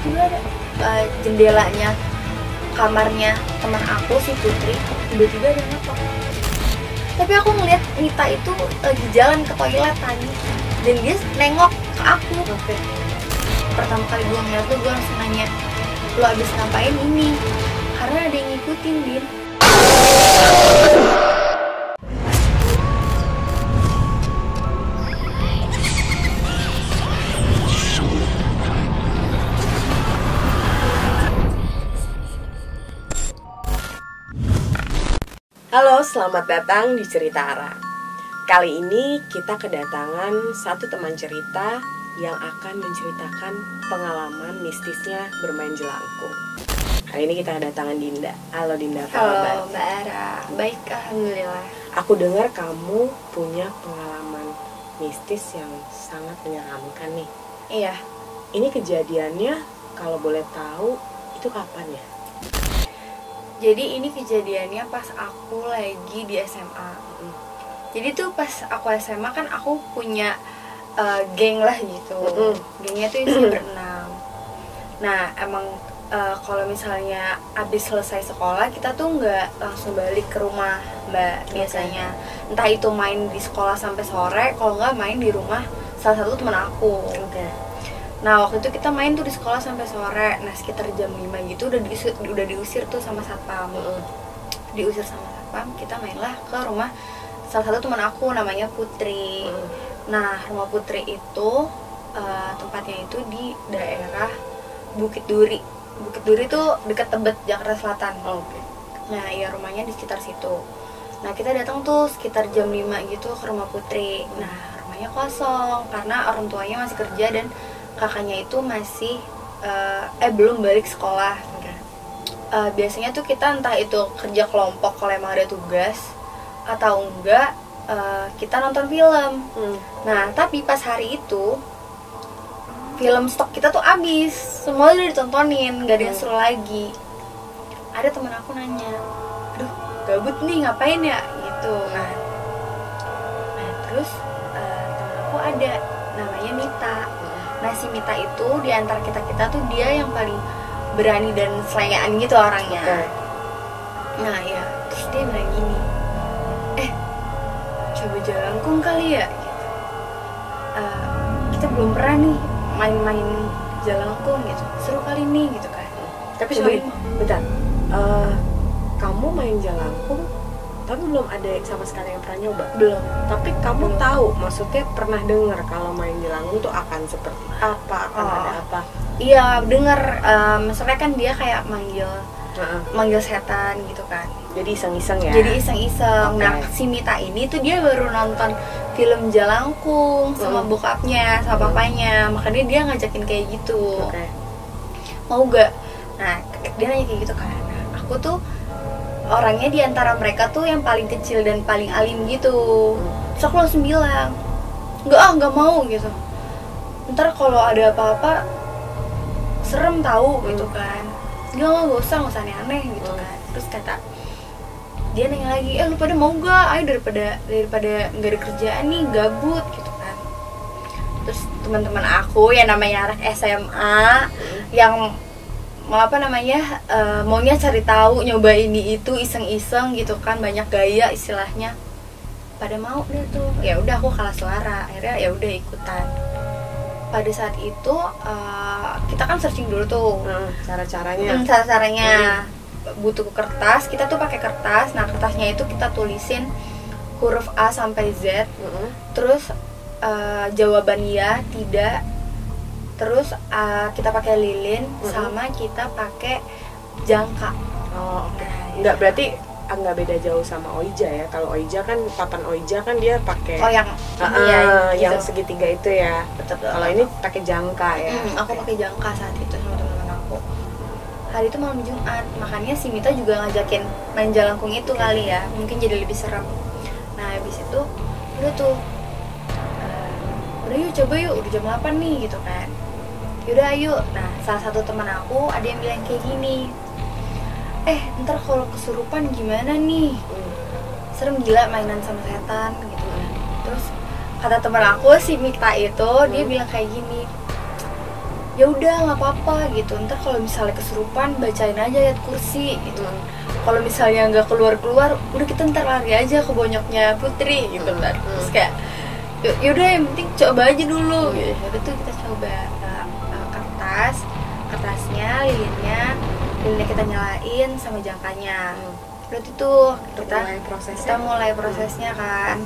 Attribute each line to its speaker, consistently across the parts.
Speaker 1: tiba-tiba ada jendelanya kamarnya teman aku si Putri, tiba-tiba ada ngetok. Tapi aku ngeliat Mita itu lagi jalan ke toilet tadi, dan dia nengok ke aku. Pertama kali gue ngeliat lu, gue langsung nanya, lu abis ngapain ini? Karena ada yang ngikutin, Din.
Speaker 2: Halo, selamat datang di Cerita Ara. Kali ini kita kedatangan satu teman cerita yang akan menceritakan pengalaman mistisnya bermain jelangkung. Hari ini kita kedatangan Dinda. Halo Dinda, apa kabar?
Speaker 1: Halo Mbak Ara, baik alhamdulillah.
Speaker 2: Aku dengar kamu punya pengalaman mistis yang sangat menyeramkan nih.
Speaker 1: Iya.
Speaker 2: Ini kejadiannya kalau boleh tahu itu kapan ya?
Speaker 1: Jadi ini kejadiannya pas aku lagi di SMA. Jadi tuh pas aku SMA kan aku punya geng lah gitu. Gengnya tuh isi berenam. Nah emang kalau misalnya abis selesai sekolah kita tuh nggak langsung balik ke rumah Mbak biasanya. Entah itu main di sekolah sampai sore, kalau nggak main di rumah salah satu teman aku. Nah waktu itu kita main tuh di sekolah sampai sore. Nah sekitar jam 5 gitu udah diusir tuh sama satpam. Diusir sama satpam, kita mainlah ke rumah salah satu teman aku namanya Putri. Nah rumah Putri itu tempatnya itu di daerah Bukit Duri. Bukit Duri tuh dekat Tebet, Jakarta Selatan. Nah ya rumahnya di sekitar situ. Nah kita datang tuh sekitar jam 5 gitu ke rumah Putri. Nah rumahnya kosong karena orang tuanya masih kerja dan kakaknya itu masih belum balik sekolah. Biasanya tuh kita entah itu kerja kelompok kalau emang ada tugas atau enggak kita nonton film. Nah tapi pas hari itu film stok kita tuh habis, semua udah ditontonin, nggak ada yang seru lagi. Ada teman aku nanya, aduh gabut nih ngapain ya gitu kan. Nah terus teman aku ada namanya Mita. Nah si Mita itu di antara kita tuh dia yang paling berani dan selengean gitu orangnya. Nah ya, terus dia bilang gini, coba jelangkung kali ya gitu. Kita belum pernah nih main-main jelangkung gitu, seru kali nih gitu kan.
Speaker 2: Tapi sorry, bentar, kamu main jelangkung tapi belum ada sama sekali yang pernah nyoba?
Speaker 1: Belum.
Speaker 2: Tapi kamu tahu, maksudnya pernah dengar kalau main jelangkung tuh akan seperti apa, akan ada apa?
Speaker 1: Iya, dengar. Misalnya kan dia kayak manggil setan gitu kan.
Speaker 2: Jadi iseng-iseng ya?
Speaker 1: Jadi iseng-iseng. Nah, si Mita ini tuh dia baru nonton film Jelangkung sama bokapnya, sama papanya. Makanya dia ngajakin kayak gitu. Mau gak? Nah, dia nanya kayak gitu kan. Nah, aku tuh orangnya di antara mereka tuh yang paling kecil dan paling alim gitu. Terus aku langsung bilang, nggak mau gitu. Ntar kalau ada apa-apa serem tahu gitu kan. Nggak usah aneh-aneh gitu kan. Terus kata dia nanya lagi, lu pada mau gak? Ayo daripada nggak ada kerjaan nih, gabut gitu kan. Terus teman-teman aku yang namanya anak SMA yang maunya cari tahu, nyoba ini itu, iseng-iseng gitu kan, banyak gaya istilahnya, pada mau deh tuh. Ya udah aku kalah suara, akhirnya ya udah ikutan. Pada saat itu kita kan searching dulu tuh cara-caranya. Butuh kertas, kita tuh pakai kertas. Nah kertasnya itu kita tulisin huruf A sampai Z, terus jawaban ya, tidak. Terus kita pakai lilin, sama kita pakai jangka.
Speaker 2: Nggak, berarti nggak beda jauh sama Oija ya. Kalau Oija kan, papan Oija kan dia pakai yang segitiga itu ya.
Speaker 1: Betul.
Speaker 2: Kalau ini pakai jangka ya.
Speaker 1: Aku pakai jangka saat itu sama teman-teman aku. Hari itu malam Jumat, makanya si Mita juga ngajakin main jelangkung itu kali ya, mungkin jadi lebih serem. Nah habis itu udah tuh, udah yuk coba yuk, udah jam 8 nih gitu kan. Yaudah ayo. Nah salah satu teman aku ada yang bilang kayak gini, ntar kalau kesurupan gimana nih? Serem gila mainan sama setan gitu kan. Terus kata teman aku si Mita itu, dia bilang kayak gini, ya udah nggak apa-apa gitu, ntar kalau misalnya kesurupan bacain aja ayat kursi gitu. Kalau misalnya nggak keluar udah kita ntar lari aja ke bonyoknya Putri gitu kan. Terus kayak yaudah yang penting coba aja dulu gitu. Habis itu kita coba kertasnya, lilinnya kita nyalain sama jangkanya. Berarti tuh kita mulai prosesnya kan.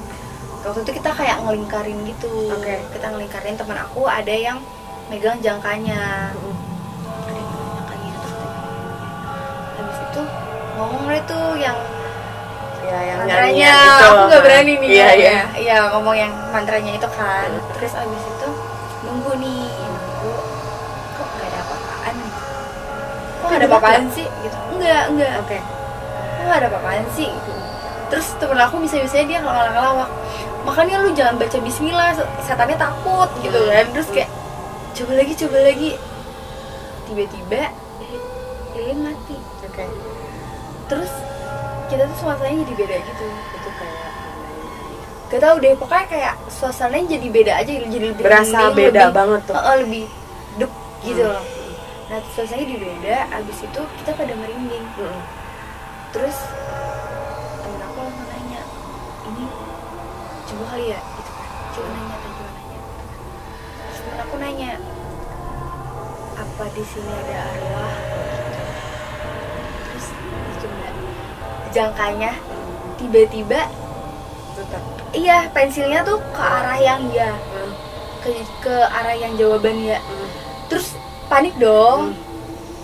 Speaker 1: Waktu itu kita kayak ngelingkarin gitu. Kita ngelingkarin, teman aku ada yang megang jangkanya. Ada yang megang jangkanya terus habis itu ngomong deh tuh yang mantranya
Speaker 2: gitu.
Speaker 1: Aku nggak berani nih.
Speaker 2: Iya,
Speaker 1: ngomong yang mantranya itu kan. Terus abis itu nunggu kok nggak ada apa-apaan gitu. Kok nggak ada apa-apaan sih gitu. Enggak kok nggak ada apa-apaan sih gitu. Terus temen aku bisa-bisanya dia ngelawak, makanya lu jangan baca bismillah, setannya takut gitu kan. Terus kayak coba lagi tiba-tiba lilin mati. Terus kita tuh suasananya jadi beda gitu. Itu kayak gak tau deh, pokoknya kayak suasananya jadi beda aja, jadi lebih
Speaker 2: berasa
Speaker 1: hening,
Speaker 2: beda
Speaker 1: lebih,
Speaker 2: banget tuh.
Speaker 1: Lebih dep gitu loh. Nah suasananya jadi beda. Abis itu kita pada merinding. Terus temen aku langsung nanya, ini coba kali ya gitu kan, coba nanya. Terus temen aku nanya, apa di sini ada arwah? Terus coba jangkanya tiba-tiba iya, pensilnya tuh ke arah yang ke arah yang jawaban ya. Terus panik dong.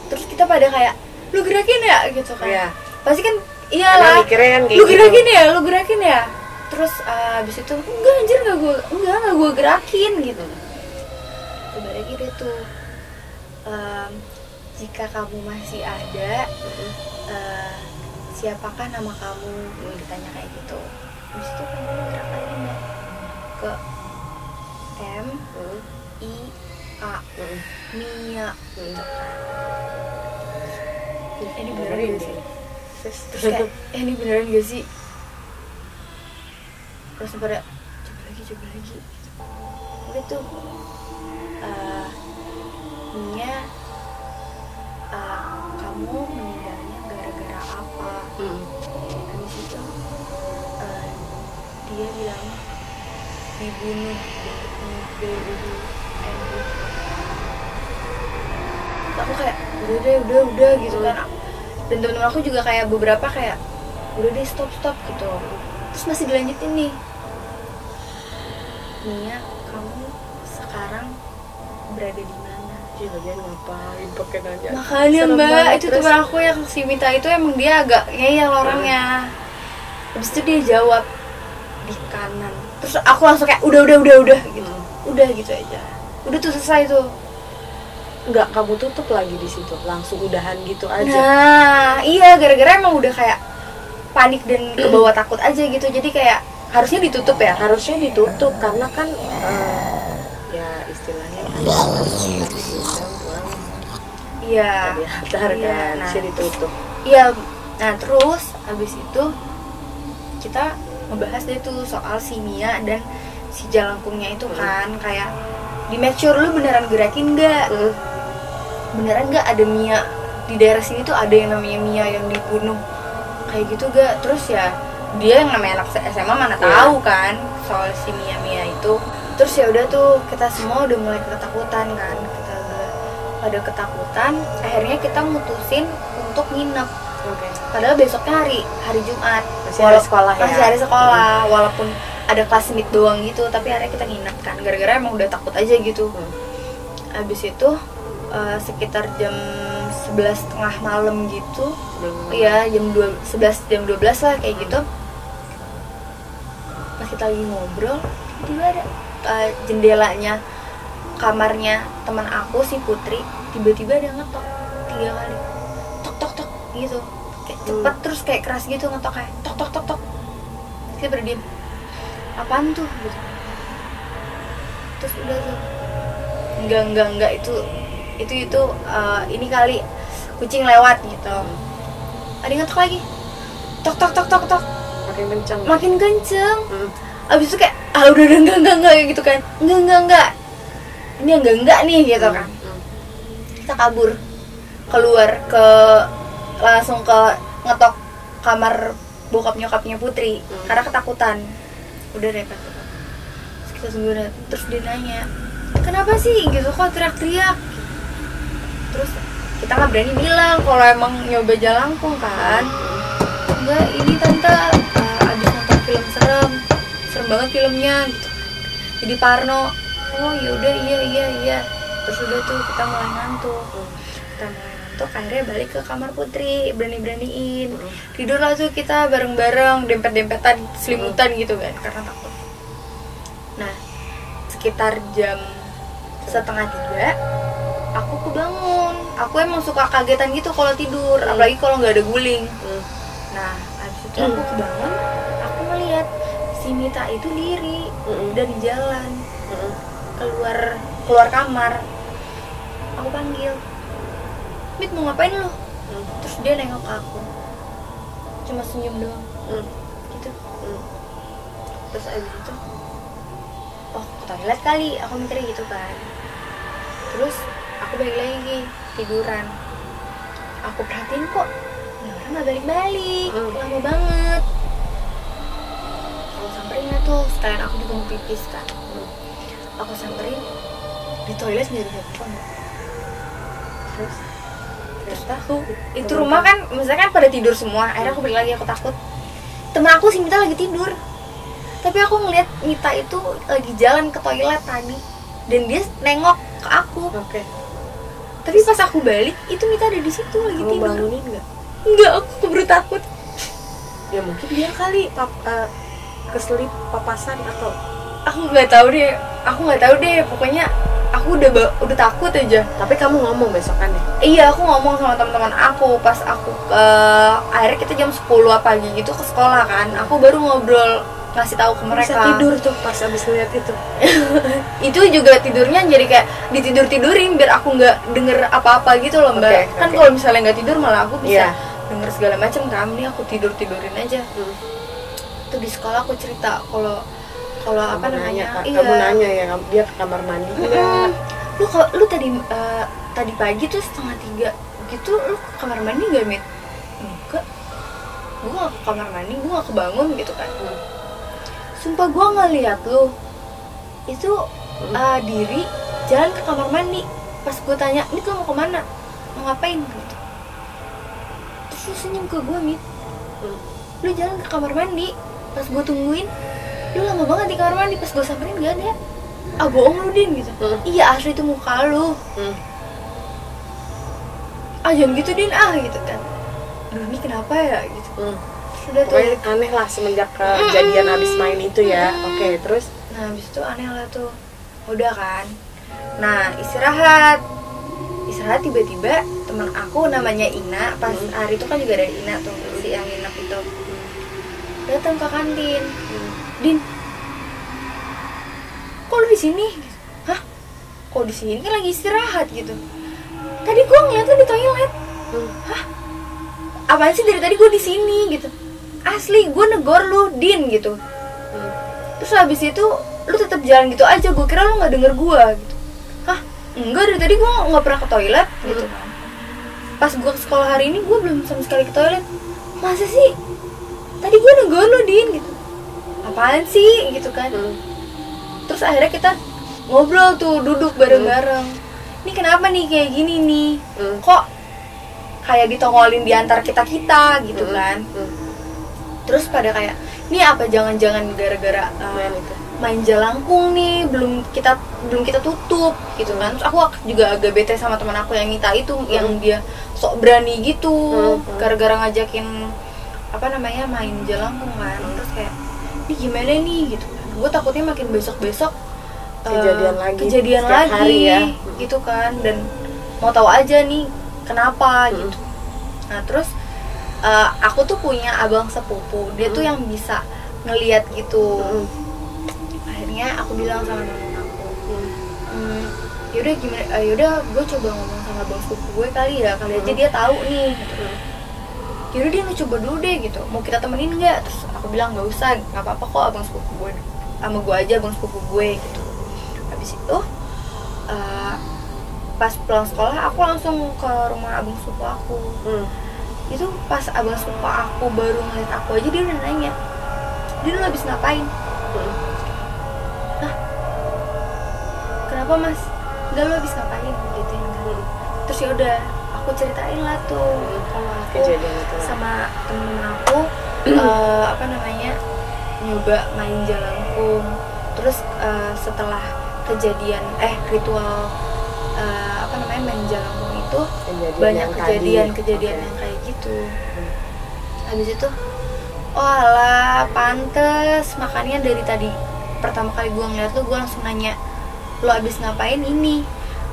Speaker 1: Terus kita pada kayak, lu gerakin ya gitu kan. Pasti kan iyalah, lu gerakin ya. Terus abis itu enggak anjir, enggak gue gerakin gitu. Coba lagi deh tuh, jika kamu masih ada, siapakah nama kamu? Ditanya kayak gitu. Habis itu kamu gerak lagi nggak ke M-I-A Mia gitu kan. Ini beneran gak sih? Terus kayak ini beneran gak sih? Terus pada coba lagi udah tuh Mia, kamu meninggalnya gara-gara apa? Habis itu dia bilang dibunuh. Aku kayak udah gitu kan. Dan temen-temen aku juga kayak beberapa kayak udah deh stop gitu. Terus masih dilanjutin nih, Mia, kamu sekarang berada di mana?
Speaker 2: Lagian ngapain pakai nanya?
Speaker 1: Makanya mbak, itu temen aku yang si Mita itu emang dia agak ngeyel orangnya. Habis itu dia jawab di kanan. Terus aku langsung kayak udah gitu. Udah gitu aja. Udah tuh selesai tuh.
Speaker 2: Enggak, kamu tutup lagi di situ, langsung udahan gitu aja.
Speaker 1: Nah, iya, gara-gara emang udah kayak panik dan kebawa takut aja gitu. Jadi kayak harusnya ditutup ya?
Speaker 2: Harusnya ditutup karena kan ya istilahnya
Speaker 1: iya.
Speaker 2: Kan harusnya ditutup.
Speaker 1: Iya. Nah, terus abis itu kita ngebahas deh tuh soal si Mia dan si jalangkungnya itu kan, kayak di make sure lu beneran gerakin nggak? Beneran nggak ada Mia di daerah sini tuh, ada yang namanya Mia yang dibunuh kayak gitu gak? Terus ya dia yang namanya anak SMA mana tahu kan soal si Mia itu. Terus ya udah tuh kita semua udah mulai ketakutan kan, kita udah pada ketakutan. Akhirnya kita mutusin untuk nginep. Padahal besoknya hari Jumat,
Speaker 2: masih hari sekolah ya.
Speaker 1: Masih hari sekolah, walaupun ada kelas meet doang gitu, tapi akhirnya kita nginep kan, gara-gara emang udah takut aja gitu. Abis itu sekitar jam 11:30 malam gitu, iya jam 12 lah kayak gitu. Pas kita lagi ngobrol, tiba-tiba ada jendelanya kamarnya teman aku si Putri, tiba-tiba ada ngetok 3 kali, tok gitu, kayak cepet terus kayak keras gitu, ngetok kayak tok. Kita berdiem, apaan tuh gitu. Terus udah tuh enggak itu ini kali kucing lewat gitu. Ada ngetok lagi, tok makin kenceng. Abis itu kayak udah enggak gitu kan, enggak ini enggak nih gitu kan. kita kabur keluar langsung ke ngetok kamar bokap nyokapnya Putri karena ketakutan. Udah deh ketakutan. Terus kita tunggu, terus dia nanya, kenapa sih gitu kok teriak-teriak? Terus kita nggak berani bilang kalau emang nyoba jalangkung kan. Enggak, ini tante abis nonton film serem banget filmnya gitu. Jadi Parno, oh yaudah iya. Terus udah tuh kita mulai ngantuk. Akhirnya balik ke kamar Putri, berani-beraniin. Tidur lah tuh kita bareng-bareng, dempet-dempetan, selimutan gitu kan, karena takut. Nah, sekitar jam 2:30 aku kebangun. Aku emang suka kagetan gitu kalau tidur, apalagi kalau nggak ada guling. Nah, habis itu aku kebangun, aku ngeliat si Mita itu diri dari jalan keluar kamar. Aku panggil, Mit mau ngapain lo? Terus dia nengok ke aku, cuma senyum doang, gitu. Terus abis itu, oh ke toilet kali, aku mikirnya gitu kan. Terus aku balik lagi tiduran. Aku perhatiin kok, ini orang nggak balik-balik, lama banget. Aku samperin lah tuh, sekalian aku juga mau pipis kan. Aku samperin, di toilet nggak ada siapa. Terus aku itu rumah kan, misalnya kan pada tidur semua. Akhirnya aku balik lagi, aku takut. Temen aku si Mita lagi tidur, tapi aku ngeliat Mita itu lagi jalan ke toilet tadi, dan dia nengok ke aku. Tapi pas aku balik, itu Mita ada di situ lagi tidur.
Speaker 2: Kamu bangunin nggak?
Speaker 1: Enggak, aku keburu takut.
Speaker 2: Ya mungkin dia kali keselip papasan atau
Speaker 1: Aku nggak tahu deh. Pokoknya aku udah takut aja.
Speaker 2: Tapi kamu ngomong besokannya?
Speaker 1: Iya, aku ngomong sama teman-teman aku pas aku akhirnya kita jam 10 pagi gitu ke sekolah kan. Aku baru ngobrol, ngasih tahu ke mereka.
Speaker 2: Bisa tidur tuh pas abis lihat itu.
Speaker 1: Itu juga tidurnya jadi kayak ditidurin biar aku nggak denger apa-apa gitu loh, Mbak. Kan kalau misalnya nggak tidur malah aku bisa denger segala macam kan. Ini aku tidurin aja. Tuh di sekolah aku cerita kalau apa namanya?
Speaker 2: Kamu nanya ya, dia ke kamar mandi enggak?
Speaker 1: Lu tadi pagi tuh 2:30 gitu, lu ke kamar mandi nggak, Mit? Enggak, gue nggak ke kamar mandi, gue nggak kebangun gitu kan. Sumpah gue ngeliat lu itu diri jalan ke kamar mandi. Pas gue tanya, Mit lu mau kemana? Mau ngapain? Gitu. Terus lu senyum ke gue, Mit. Lu jalan ke kamar mandi. Pas gue tungguin, lu lama banget di kamar mandi. Pas gue samperin gak ada. Bohong lu, Din, gitu. Iya, asli itu muka lu. Jangan gitu, Din, gitu kan. Aduh, ini kenapa ya gitu. Sudah tuh
Speaker 2: aneh lah semenjak kejadian abis main itu ya. Oke, terus
Speaker 1: nah abis itu aneh lah tuh. Udah kan, nah istirahat tiba-tiba teman aku namanya Ina, pas hari itu kan juga ada Ina tuh, si yang nginep itu, datang ke kantin. Din, kok lu di sini? Hah? Kok di sini? Kan lagi istirahat gitu. Tadi gue ngeliat lu di toilet. Hah? Apaan sih dari tadi gue di sini gitu? Asli gue negor lu, Din gitu. Terus habis itu lu tetap jalan gitu aja. Gue kira lu nggak denger gue gitu. Hah? Enggak, dari tadi gue nggak pernah ke toilet gitu. Pas gue ke sekolah hari ini gue belum sama sekali ke toilet. Masa sih? Tadi gue negor lu, Din gitu. Apaan sih gitu kan. Terus akhirnya kita ngobrol tuh, duduk bareng-bareng. Ini kenapa nih kayak gini nih? Kok kayak ditongolin di antara kita gitu kan. Terus pada kayak, ini apa jangan-jangan gara-gara main jalangkung nih belum kita tutup gitu kan. Terus aku juga agak bete sama teman aku yang Nita itu, yang dia sok berani gitu gara-gara ngajakin apa namanya main jalangkung kan. Terus kayak, ini gimana nih gitu kan. Gue takutnya makin besok-besok kejadian lagi
Speaker 2: hari ya.
Speaker 1: Gitu kan. Dan mau tahu aja nih kenapa gitu. Nah terus aku tuh punya abang sepupu, dia tuh yang bisa ngelihat gitu. Akhirnya aku bilang sama temen aku, yaudah gimana, yaudah gue coba ngomong sama abang sepupu gue kali aja dia tahu nih gitu. Yaudah dia lu coba dulu deh gitu, mau kita temenin nggak? Terus aku bilang nggak usah, nggak apa-apa kok abang sepupu gue, sama gue aja abang sepupu gue gitu. Habis itu pas pulang sekolah aku langsung ke rumah abang sepupu aku. Itu pas abang sepupu aku baru ngeliat aku aja dia udah nanya, "Din, lu habis ngapain?" "Hah? Kenapa mas?" "Enggak, lu habis ngapain?" Gituin kan. Terus ya udah aku ceritain lah tuh kalau aku sama temen aku apa namanya nyoba main jelangkung. Terus setelah kejadian ritual apa namanya main jelangkung itu banyak kejadian yang kayak gitu. Habis itu oh alah pantes makanya dari tadi pertama kali gue ngeliat lu gue langsung nanya lo abis ngapain ini,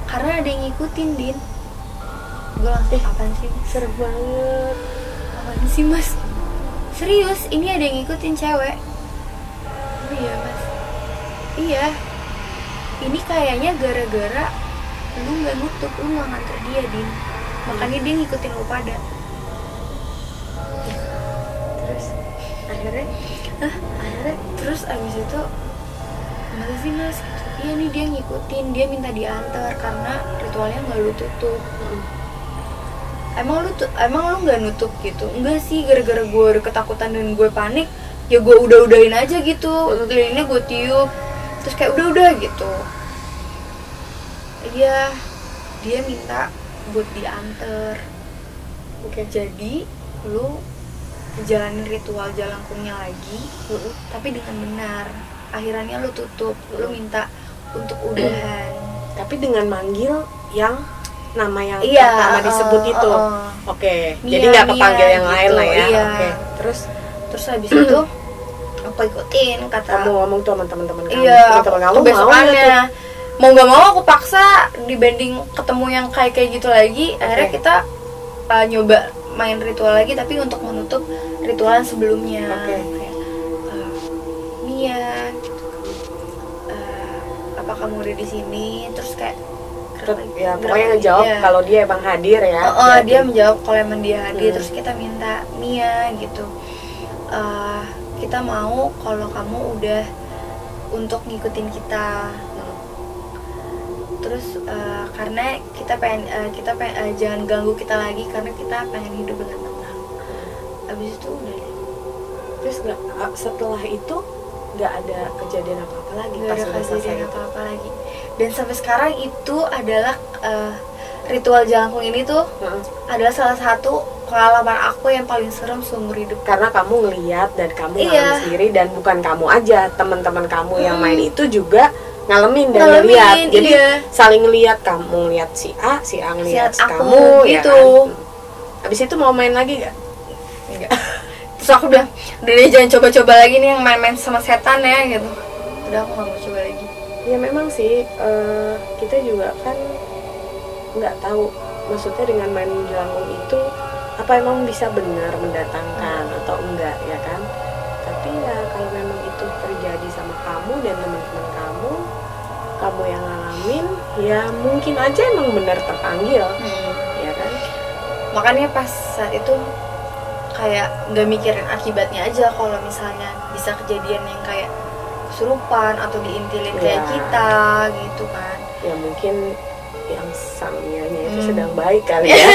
Speaker 1: karena ada yang ngikutin Din. Gue langsung apaan sih,
Speaker 2: serem banget,
Speaker 1: apaan sih mas, serius ini ada yang ngikutin cewek. Oh iya mas, iya ini kayaknya gara-gara lu nggak nutup, lu nggak nganter dia Din, makanya dia ngikutin lu pada. Terus akhirnya terus abis itu gimana sih mas? Iya nih dia ngikutin, dia minta diantar karena ritualnya nggak lu tutup. Emang lu nggak nutup gitu? Enggak sih, gara-gara gue ketakutan dan gue panik, ya gue udahin aja gitu, lilinnya gue tiup, terus kayak udah gitu. Iya, dia minta buat diantar. Oke. Jadi lu jalanin ritual jalangkungnya lagi, tapi dengan benar. Akhirannya lu tutup, lu minta untuk udahan.
Speaker 2: Tapi dengan manggil yang nama yang pertama disebut itu. Oke. Jadi nggak kepanggil yang lain lah ya.
Speaker 1: Iya.
Speaker 2: Oke.
Speaker 1: Terus habis itu aku ikutin kata.
Speaker 2: Kamu ngomong tuh sama teman-teman kamu.
Speaker 1: Iya.
Speaker 2: Teman-teman kamu
Speaker 1: besokannya mau nggak mau aku paksa dibanding ketemu yang kayak gitu lagi. Akhirnya kita nyoba main ritual lagi tapi untuk menutup ritual yang sebelumnya. Kayak Mia, apa kamu udah di sini? Terus kayak
Speaker 2: ya pokoknya ngejawab kalau dia emang hadir ya.
Speaker 1: Dia menjawab kalau emang dia hadir. Terus kita minta Mia gitu, kita mau kalau kamu udah untuk ngikutin kita. Terus karena kita pengen jangan ganggu kita lagi karena kita pengen hidup dengan tenang. Abis itu udah. Terus
Speaker 2: setelah itu nggak ada kejadian apa-apa lagi.
Speaker 1: Nggak ada kejadian apa-apa lagi. Dan sampai sekarang itu adalah ritual jalangkung ini tuh adalah salah satu pengalaman aku yang paling serem seumur hidup.
Speaker 2: Karena kamu ngeliat dan kamu ngalamin sendiri, dan bukan kamu aja, teman-teman kamu yang main itu juga ngalamin dan ngeliat. Jadi saling ngeliat, kamu ngeliat si A ngeliat kamu
Speaker 1: gitu.
Speaker 2: Ya kan? Habis itu mau main lagi gak?
Speaker 1: Enggak. Terus aku bilang, udah deh jangan coba-coba lagi nih yang main-main sama setan ya gitu. Udah aku gak mau coba lagi.
Speaker 2: Ya memang sih kita juga kan nggak tahu, maksudnya dengan main jelangkung itu apa emang bisa benar mendatangkan atau enggak ya kan. Tapi ya kalau memang itu terjadi sama kamu dan teman-teman kamu yang ngalamin, ya mungkin aja emang benar terpanggil ya kan.
Speaker 1: Makanya pas saat itu kayak nggak mikirin akibatnya aja, kalau misalnya bisa kejadian yang kayak kesurupan atau diintilin kayak kita gitu kan. Ya
Speaker 2: mungkin yang samianya itu sedang baik kali ya.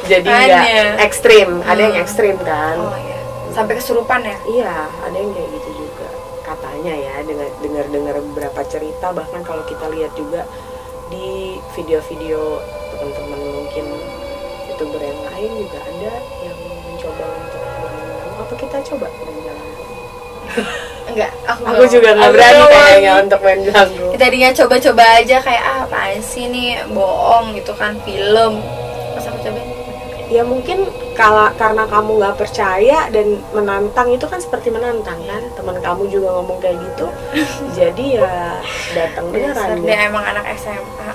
Speaker 2: Jadi nggak ekstrim, ada yang ekstrim kan.
Speaker 1: Oh iya, sampai kesurupan ya.
Speaker 2: Iya, ada yang kayak gitu juga katanya ya, dengar beberapa cerita. Bahkan kalau kita lihat juga di video-video teman-teman mungkin YouTuber yang lain juga ada yang mencoba untuk apa kita coba main jelangkung.
Speaker 1: Enggak,
Speaker 2: aku juga nggak berani kayaknya untuk main jelangkung.
Speaker 1: Tadinya coba-coba aja kayak apaan sih nih, bohong gitu kan, film. Pas aku cobain,
Speaker 2: ya mungkin karena kamu nggak percaya dan menantang, itu kan seperti menantang kan. Teman kamu juga ngomong kayak gitu, jadi ya datang beneran.
Speaker 1: Dia emang anak SMA.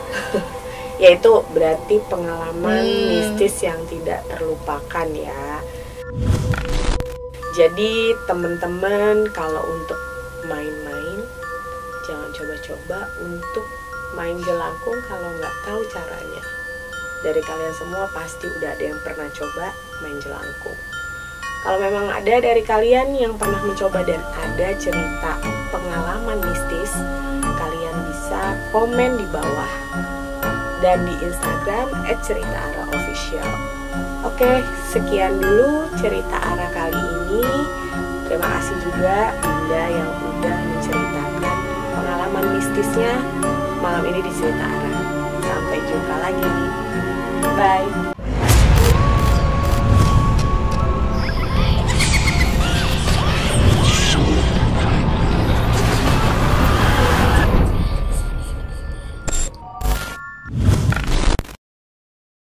Speaker 2: Ya itu berarti pengalaman mistis yang tidak terlupakan ya. Jadi teman-teman kalau untuk main-main jangan coba-coba untuk main jelangkung kalau nggak tahu caranya. Dari kalian semua pasti udah ada yang pernah coba main jelangkung. Kalau memang ada dari kalian yang pernah mencoba dan ada cerita pengalaman mistis, kalian bisa komen di bawah. dan di Instagram @ceritaara_official. Oke, sekian dulu cerita Ara kali ini. Terima kasih juga Dinda yang udah menceritakan pengalaman mistisnya malam ini di Cerita Ara. Sampai jumpa lagi.